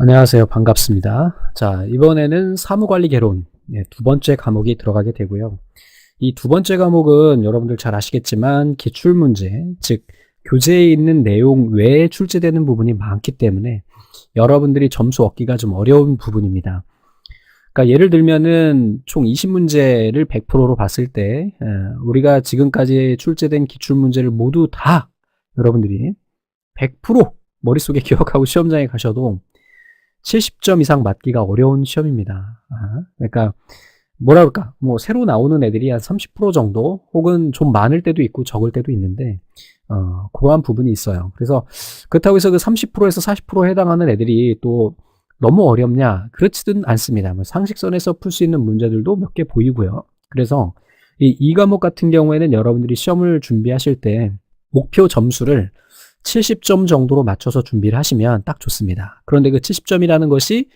안녕하세요. 반갑습니다. 자, 이번에는 사무관리 개론 두 번째 과목이 들어가게 되고요. 이 두 번째 과목은 여러분들 잘 아시겠지만 기출문제, 즉 교재에 있는 내용 외에 출제되는 부분이 많기 때문에 여러분들이 점수 얻기가 좀 어려운 부분입니다. 그러니까 예를 들면은 총 20문제를 100%로 봤을 때 우리가 지금까지 출제된 기출문제를 모두 다 여러분들이 100% 머릿속에 기억하고 시험장에 가셔도 70점 이상 맞기가 어려운 시험입니다. 그러니까 뭐라 그럴까, 뭐 새로 나오는 애들이 한 30% 정도 혹은 좀 많을 때도 있고 적을 때도 있는데 그러한 부분이 있어요. 그래서 그렇다고 해서 그 30%에서 40%에 해당하는 애들이 또 너무 어렵냐, 그렇지는 않습니다. 상식선에서 풀 수 있는 문제들도 몇 개 보이고요. 그래서 이 과목 같은 경우에는 여러분들이 시험을 준비하실 때 목표 점수를 70점 정도로 맞춰서 준비를 하시면 딱 좋습니다. 그런데 그 70점이라는 것이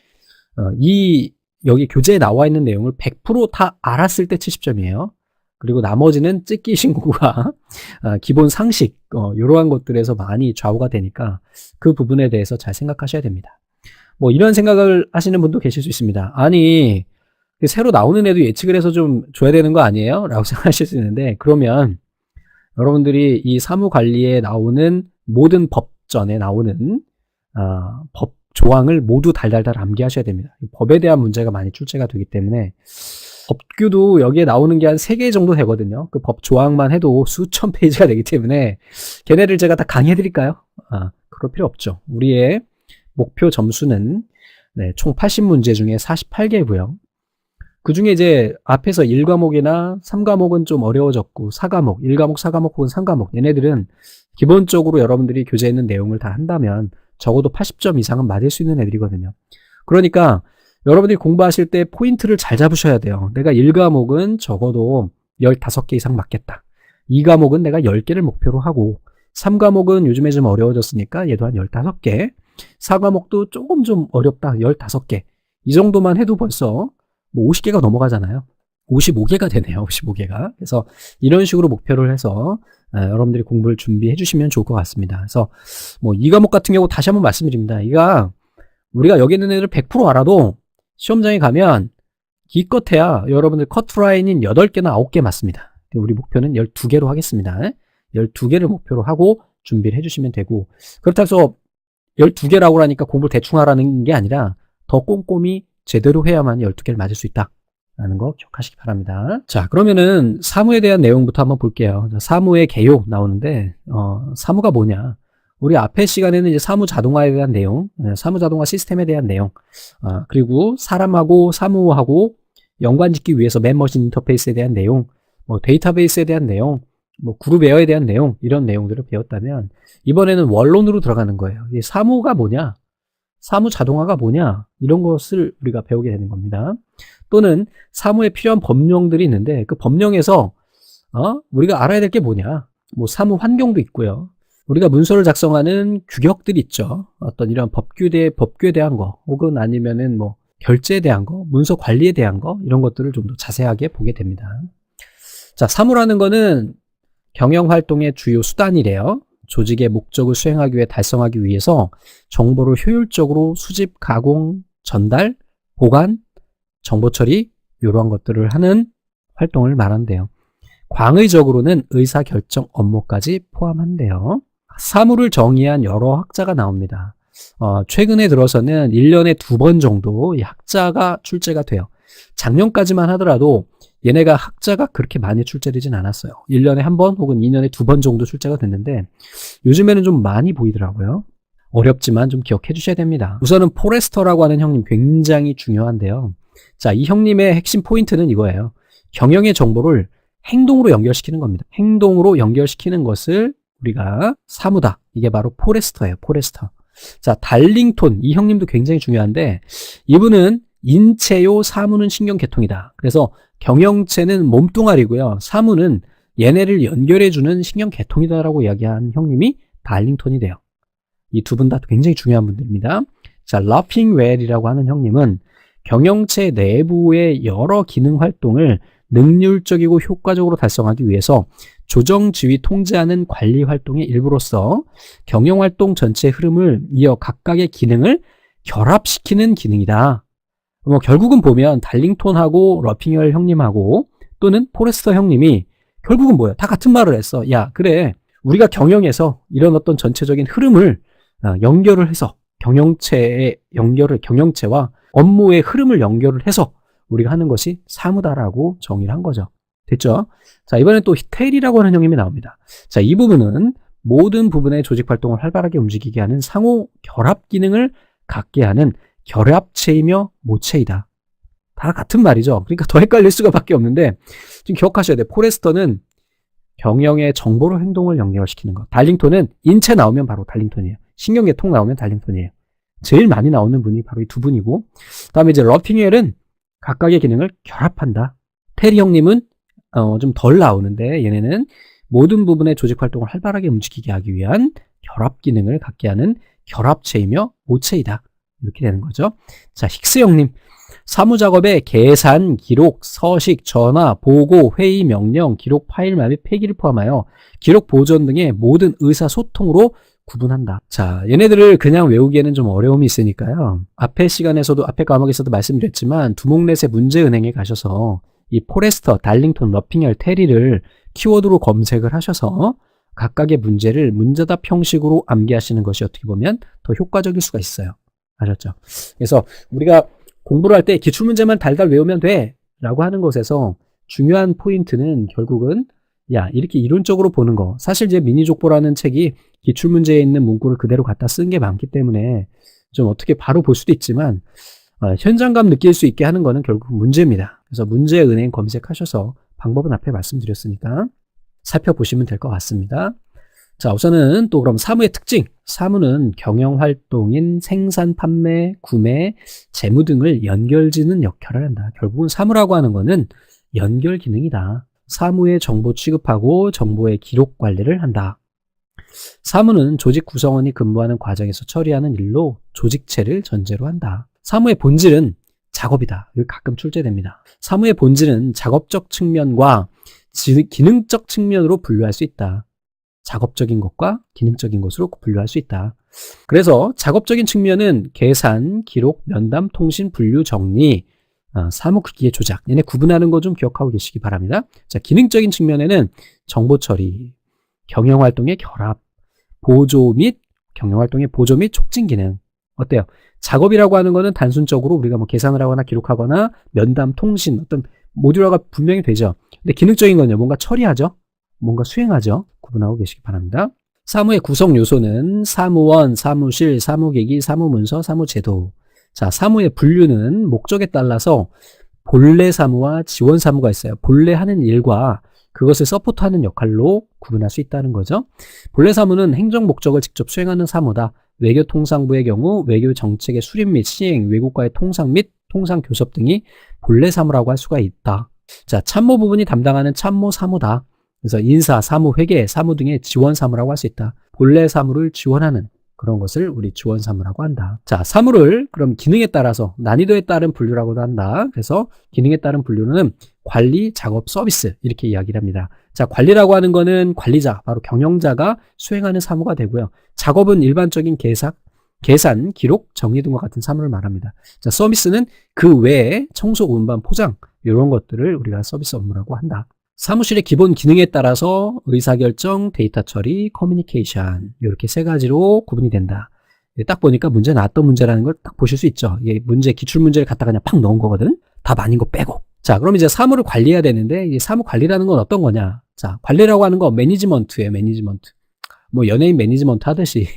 여기 교재에 나와 있는 내용을 100% 다 알았을 때 70점이에요. 그리고 나머지는 찍기 신고가 기본 상식 이러한 것들에서 많이 좌우가 되니까 그 부분에 대해서 잘 생각하셔야 됩니다. 뭐 이런 생각을 하시는 분도 계실 수 있습니다. 아니, 새로 나오는 애도 예측을 해서 좀 줘야 되는 거 아니에요? 라고 생각하실 수 있는데, 그러면 여러분들이 이 사무관리에 나오는 모든 법전에 나오는 법 조항을 모두 달달달 암기하셔야 됩니다. 법에 대한 문제가 많이 출제가 되기 때문에 법규도 여기에 나오는 게 한 3개 정도 되거든요. 그 법 조항만 해도 수천 페이지가 되기 때문에 걔네를 제가 다 강의해 드릴까요? 그럴 필요 없죠. 우리의 목표 점수는 총 80문제 중에 48개고요. 그 중에 이제 앞에서 1과목이나 3과목은 좀 어려워졌고 4과목, 1과목, 4과목 혹은 3과목 얘네들은 기본적으로 여러분들이 교재에 있는 내용을 다 한다면 적어도 80점 이상은 맞을 수 있는 애들이거든요. 그러니까 여러분들이 공부하실 때 포인트를 잘 잡으셔야 돼요. 내가 1과목은 적어도 15개 이상 맞겠다. 2과목은 내가 10개를 목표로 하고 3과목은 요즘에 좀 어려워졌으니까 얘도 한 15개, 4과목도 조금 좀 어렵다. 15개. 이 정도만 해도 벌써 뭐 50개가 넘어가잖아요. 55개가 되네요. 55개가. 그래서 이런 식으로 목표를 해서 여러분들이 공부를 준비해 주시면 좋을 것 같습니다. 그래서 뭐 이 과목 같은 경우 다시 한번 말씀드립니다. 우리가 여기 있는 애들 100% 알아도 시험장에 가면 기껏해야 여러분들 커트라인인 8개나 9개 맞습니다. 우리 목표는 12개로 하겠습니다. 12개를 목표로 하고 준비를 해주시면 되고, 그렇다고 해서 12개라고 하니까 공부를 대충 하라는 게 아니라 더 꼼꼼히 제대로 해야만 12개를 맞을 수 있다 라는 거 기억하시기 바랍니다. 자, 그러면은 사무에 대한 내용부터 한번 볼게요. 사무의 개요 나오는데 사무가 뭐냐, 우리 앞에 시간에는 이제 사무 자동화에 대한 내용, 사무 자동화 시스템에 대한 내용, 그리고 사람하고 사무하고 연관짓기 위해서 맨머신 인터페이스에 대한 내용, 뭐 데이터베이스에 대한 내용, 뭐 그룹 웨어에 대한 내용, 이런 내용들을 배웠다면 이번에는 원론으로 들어가는 거예요. 이 사무가 뭐냐, 사무 자동화가 뭐냐, 이런 것을 우리가 배우게 되는 겁니다. 또는 사무에 필요한 법령들이 있는데 그 법령에서 우리가 알아야 될 게 뭐냐, 뭐 사무 환경도 있고요. 우리가 문서를 작성하는 규격들이 있죠. 어떤 이런 법규에 대한 거, 혹은 아니면은 뭐 결제에 대한 거, 문서 관리에 대한 거, 이런 것들을 좀 더 자세하게 보게 됩니다. 자, 사무라는 거는 경영 활동의 주요 수단이래요. 조직의 목적을 수행하기 위해 달성하기 위해서 정보를 효율적으로 수집, 가공, 전달, 보관, 정보 처리, 이러한 것들을 하는 활동을 말한대요. 광의적으로는 의사결정 업무까지 포함한대요. 사무를 정의한 여러 학자가 나옵니다. 최근에 들어서는 1년에 2번 정도 이 학자가 출제가 돼요. 작년까지만 하더라도 얘네가 학자가 그렇게 많이 출제되진 않았어요. 1년에 1번 혹은 2년에 2번 정도 출제가 됐는데 요즘에는 좀 많이 보이더라고요. 어렵지만 좀 기억해 주셔야 됩니다. 우선은 포레스터라고 하는 형님 굉장히 중요한데요. 자, 이 형님의 핵심 포인트는 이거예요. 경영의 정보를 행동으로 연결시키는 겁니다. 행동으로 연결시키는 것을 우리가 사무다. 이게 바로 포레스터예요. 포레스터. 자, 달링톤. 이 형님도 굉장히 중요한데 이분은 인체요, 사무는 신경계통이다. 그래서 경영체는 몸뚱아리고요. 사무는 얘네를 연결해주는 신경계통이다라고 이야기한 형님이 달링톤이 돼요. 이 두 분 다 굉장히 중요한 분들입니다. 자, 러핑웰이라고 하는 형님은 경영체 내부의 여러 기능 활동을 능률적이고 효과적으로 달성하기 위해서 조정, 지휘, 통제하는 관리 활동의 일부로서 경영활동 전체의 흐름을 이어 각각의 기능을 결합시키는 기능이다. 뭐 결국은 보면 달링톤하고 러핑웰 형님하고 또는 포레스터 형님이 결국은 뭐야? 다 같은 말을 했어. 야, 그래. 우리가 경영에서 이런 어떤 전체적인 흐름을 연결을 해서 경영체와 업무의 흐름을 연결을 해서 우리가 하는 것이 사무다라고 정의를 한 거죠. 됐죠? 자, 이번엔 또 테일이라고 하는 형님이 나옵니다. 자, 이 부분은 모든 부분의 조직 활동을 활발하게 움직이게 하는 상호 결합 기능을 갖게 하는 결합체이며 모체이다. 다 같은 말이죠. 그러니까 더 헷갈릴 수가밖에 없는데 지금 기억하셔야 돼요. 포레스터는 경영의 정보로 행동을 연결시키는 것. 달링톤은 인체 나오면 바로 달링톤이에요. 신경계통 나오면 달링톤이에요. 제일 많이 나오는 분이 바로 이 두 분이고, 다음에 이제 러핑웰은 각각의 기능을 결합한다. 테리 형님은 좀 덜 나오는데 얘네는 모든 부분의 조직 활동을 활발하게 움직이게 하기 위한 결합 기능을 갖게 하는 결합체이며 모체이다. 이렇게 되는 거죠. 자, 힉스 형님. 사무작업의 계산, 기록, 서식, 전화, 보고, 회의, 명령, 기록 파일만 및 폐기를 포함하여 기록 보존 등의 모든 의사소통으로 구분한다. 자, 얘네들을 그냥 외우기에는 좀 어려움이 있으니까요. 앞에 과목에서도 말씀드렸지만 두목넷의 문제은행에 가셔서 이 포레스터, 달링톤, 러핑웰, 테리를 키워드로 검색을 하셔서 각각의 문제를 문제답 형식으로 암기하시는 것이 어떻게 보면 더 효과적일 수가 있어요. 아셨죠? 그래서 우리가 공부를 할 때 기출문제만 달달 외우면 돼 라고 하는 것에서 중요한 포인트는 결국은 이렇게 이론적으로 보는 거. 사실 이제 미니족보라는 책이 기출문제에 있는 문구를 그대로 갖다 쓴 게 많기 때문에 좀 어떻게 바로 볼 수도 있지만 현장감 느낄 수 있게 하는 거는 결국 문제입니다. 그래서 문제은행 검색하셔서 방법은 앞에 말씀드렸으니까 살펴보시면 될 것 같습니다. 자, 우선은 또 그럼 사무의 특징. 사무는 경영활동인 생산, 판매, 구매, 재무 등을 연결짓는 역할을 한다. 결국은 사무라고 하는 거는 연결 기능이다. 사무의 정보 취급하고 정보의 기록 관리를 한다. 사무는 조직 구성원이 근무하는 과정에서 처리하는 일로 조직체를 전제로 한다. 사무의 본질은 작업이다. 이거 가끔 출제됩니다. 사무의 본질은 작업적 측면과 기능적 측면으로 분류할 수 있다. 작업적인 것과 기능적인 것으로 분류할 수 있다. 그래서 작업적인 측면은 계산, 기록, 면담, 통신, 분류, 정리, 사무 크기의 조작. 얘네 구분하는 거 좀 기억하고 계시기 바랍니다. 자, 기능적인 측면에는 정보 처리, 경영활동의 결합, 경영활동의 보조 및 촉진 기능. 어때요? 작업이라고 하는 거는 단순적으로 우리가 뭐 계산을 하거나 기록하거나 면담, 통신, 어떤 모듈화가 분명히 되죠. 근데 기능적인 건요, 뭔가 처리하죠? 뭔가 수행하죠. 구분하고 계시기 바랍니다. 사무의 구성 요소는 사무원, 사무실, 사무계기, 사무문서, 사무제도. 자, 사무의 분류는 목적에 따라서 본래 사무와 지원 사무가 있어요. 본래 하는 일과 그것을 서포트하는 역할로 구분할 수 있다는 거죠. 본래 사무는 행정 목적을 직접 수행하는 사무다. 외교통상부의 경우 외교 정책의 수립 및 시행, 외국과의 통상 및 통상 교섭 등이 본래 사무라고 할 수가 있다. 자, 참모 부분이 담당하는 참모 사무다. 그래서 인사, 사무, 회계, 사무 등의 지원 사무라고 할 수 있다. 본래 사무를 지원하는 그런 것을 우리 지원 사무라고 한다. 자, 사무를 그럼 기능에 따라서 난이도에 따른 분류라고도 한다. 그래서 기능에 따른 분류는 관리, 작업, 서비스 이렇게 이야기를 합니다. 자, 관리라고 하는 거는 관리자, 바로 경영자가 수행하는 사무가 되고요. 작업은 일반적인 계산, 기록, 정리 등과 같은 사무를 말합니다. 자, 서비스는 그 외에 청소, 운반, 포장 이런 것들을 우리가 서비스 업무라고 한다. 사무실의 기본 기능에 따라서 의사결정, 데이터 처리, 커뮤니케이션 이렇게 세 가지로 구분이 된다. 딱 보니까 문제 나왔던 문제라는 걸 딱 보실 수 있죠. 이게 기출문제를 갖다가 그냥 팍 넣은 거거든. 답 아닌 거 빼고. 자, 그럼 이제 사무를 관리해야 되는데 이 사무 관리라는 건 어떤 거냐. 자, 관리라고 하는 거 매니지먼트예요. 매니지먼트. 뭐 연예인 매니지먼트 하듯이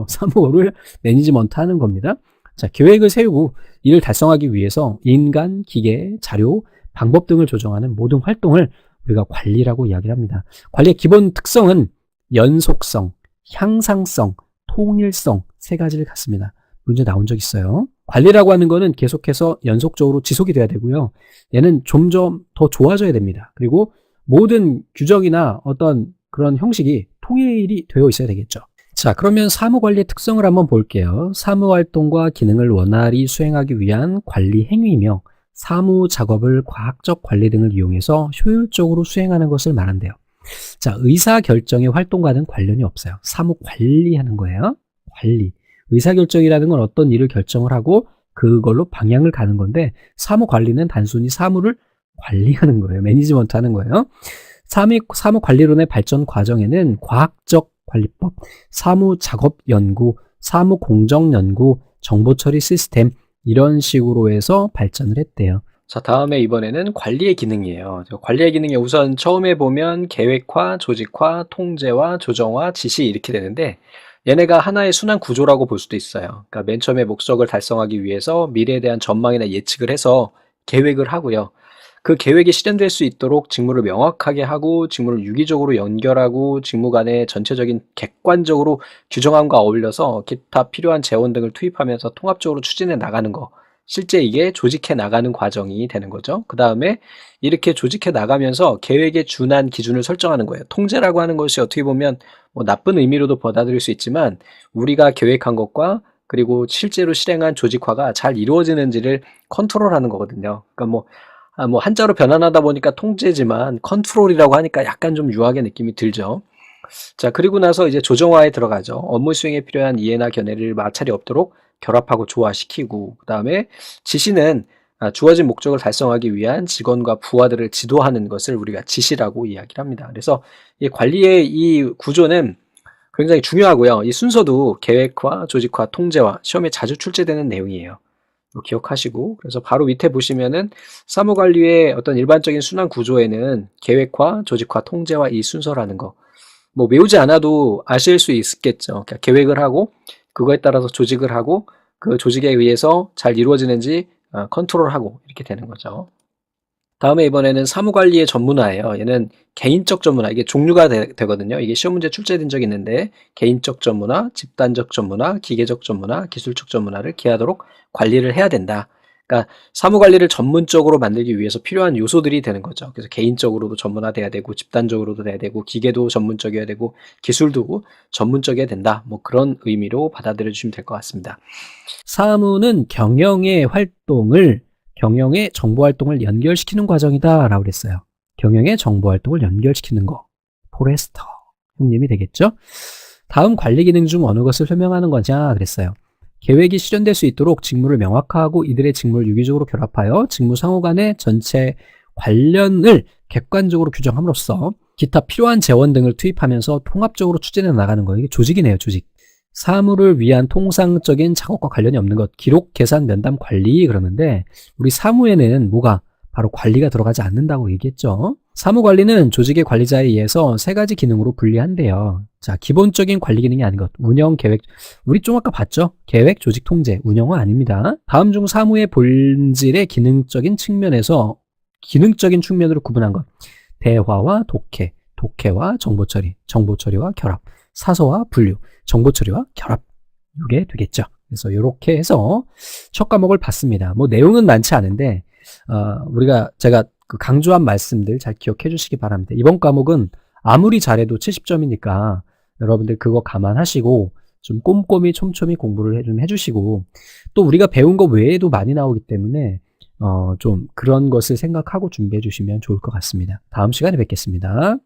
사무를 매니지먼트 하는 겁니다. 자, 계획을 세우고 이를 달성하기 위해서 인간, 기계, 자료, 방법 등을 조정하는 모든 활동을 우리가 관리라고 이야기를 합니다. 관리의 기본 특성은 연속성, 향상성, 통일성 세 가지를 갖습니다. 문제 나온 적 있어요. 관리라고 하는 거는 계속해서 연속적으로 지속이 돼야 되고요. 얘는 점점 더 좋아져야 됩니다. 그리고 모든 규정이나 어떤 그런 형식이 통일이 되어 있어야 되겠죠. 자, 그러면 사무관리의 특성을 한번 볼게요. 사무활동과 기능을 원활히 수행하기 위한 관리 행위이며 사무 작업을 과학적 관리 등을 이용해서 효율적으로 수행하는 것을 말한대요. 자, 의사결정의 활동과는 관련이 없어요. 사무 관리하는 거예요. 관리. 의사결정이라는 건 어떤 일을 결정을 하고 그걸로 방향을 가는 건데, 사무관리는 단순히 사무를 관리하는 거예요. 매니지먼트 하는 거예요. 사무관리론의 발전 과정에는 과학적 관리법, 사무작업 연구, 사무공정 연구, 정보처리 시스템, 이런 식으로 해서 발전을 했대요. 자, 다음에 이번에는 관리의 기능이에요. 관리의 기능이 우선 처음에 보면 계획화, 조직화, 통제와 조정화, 지시 이렇게 되는데, 얘네가 하나의 순환 구조라고 볼 수도 있어요. 그러니까 맨 처음에 목적을 달성하기 위해서 미래에 대한 전망이나 예측을 해서 계획을 하고요. 그 계획이 실현될 수 있도록 직무를 명확하게 하고, 직무를 유기적으로 연결하고, 직무 간의 전체적인 객관적으로 규정함과 어울려서 기타 필요한 재원 등을 투입하면서 통합적으로 추진해 나가는 거. 실제 이게 조직해 나가는 과정이 되는 거죠. 그 다음에 이렇게 조직해 나가면서 계획에 준한 기준을 설정하는 거예요. 통제라고 하는 것이 어떻게 보면 뭐 나쁜 의미로도 받아들일 수 있지만, 우리가 계획한 것과 그리고 실제로 실행한 조직화가 잘 이루어지는지를 컨트롤하는 거거든요. 그러니까 뭐 한자로 변환하다 보니까 통제지만 컨트롤이라고 하니까 약간 좀 유하게 느낌이 들죠. 자, 그리고 나서 이제 조정화에 들어가죠. 업무 수행에 필요한 이해나 견해를 마찰이 없도록 결합하고 조화시키고, 그 다음에 지시는 주어진 목적을 달성하기 위한 직원과 부하들을 지도하는 것을 우리가 지시라고 이야기를 합니다. 그래서 이 관리의 이 구조는 굉장히 중요하고요. 이 순서도 계획화, 조직화, 통제화, 시험에 자주 출제되는 내용이에요. 기억하시고, 그래서 바로 밑에 보시면은 사무관리의 어떤 일반적인 순환 구조에는 계획화, 조직화, 통제화 이 순서라는 거, 뭐 외우지 않아도 아실 수 있겠죠. 그러니까 계획을 하고 그거에 따라서 조직을 하고 그 조직에 의해서 잘 이루어지는지 컨트롤하고 이렇게 되는 거죠. 다음에 이번에는 사무관리의 전문화예요. 얘는 개인적 전문화, 이게 종류가 되거든요. 이게 시험 문제 출제된 적이 있는데, 개인적 전문화, 집단적 전문화, 기계적 전문화, 기술적 전문화를 기하도록 관리를 해야 된다. 그러니까 사무관리를 전문적으로 만들기 위해서 필요한 요소들이 되는 거죠. 그래서 개인적으로도 전문화돼야 되고, 집단적으로도 돼야 되고, 기계도 전문적이어야 되고, 기술도 전문적이어야 된다. 뭐 그런 의미로 받아들여 주시면 될 것 같습니다. 사무는 경영의 정보활동을 연결시키는 과정이다 라고 그랬어요. 경영의 정보활동을 연결시키는 거, 포레스터 형님이 되겠죠. 다음 관리 기능 중 어느 것을 설명하는 거냐 그랬어요. 계획이 실현될 수 있도록 직무를 명확화하고 이들의 직무를 유기적으로 결합하여 직무 상호 간의 전체 관련을 객관적으로 규정함으로써 기타 필요한 재원 등을 투입하면서 통합적으로 추진해 나가는 거. 이게 조직이네요, 조직. 사무를 위한 통상적인 작업과 관련이 없는 것, 기록, 계산, 면담, 관리 그러는데, 우리 사무에는 뭐가 바로 관리가 들어가지 않는다고 얘기했죠. 사무관리는 조직의 관리자에 의해서 세 가지 기능으로 분리한대요. 자, 기본적인 관리 기능이 아닌 것, 운영, 계획. 우리 좀 아까 봤죠? 계획, 조직, 통제, 운영은 아닙니다. 다음 중 사무의 본질의 기능적인 측면에서 기능적인 측면으로 구분한 것, 대화와 독해, 독해와 정보처리, 정보처리와 결합, 사서와 분류, 정보처리와 결합, 이게 되겠죠. 그래서 이렇게 해서 첫 과목을 봤습니다. 뭐 내용은 많지 않은데 제가 그 강조한 말씀들 잘 기억해 주시기 바랍니다. 이번 과목은 아무리 잘해도 70점이니까 여러분들 그거 감안하시고 좀 꼼꼼히 촘촘히 공부를 좀 해주시고, 또 우리가 배운 거 외에도 많이 나오기 때문에 좀 그런 것을 생각하고 준비해 주시면 좋을 것 같습니다. 다음 시간에 뵙겠습니다.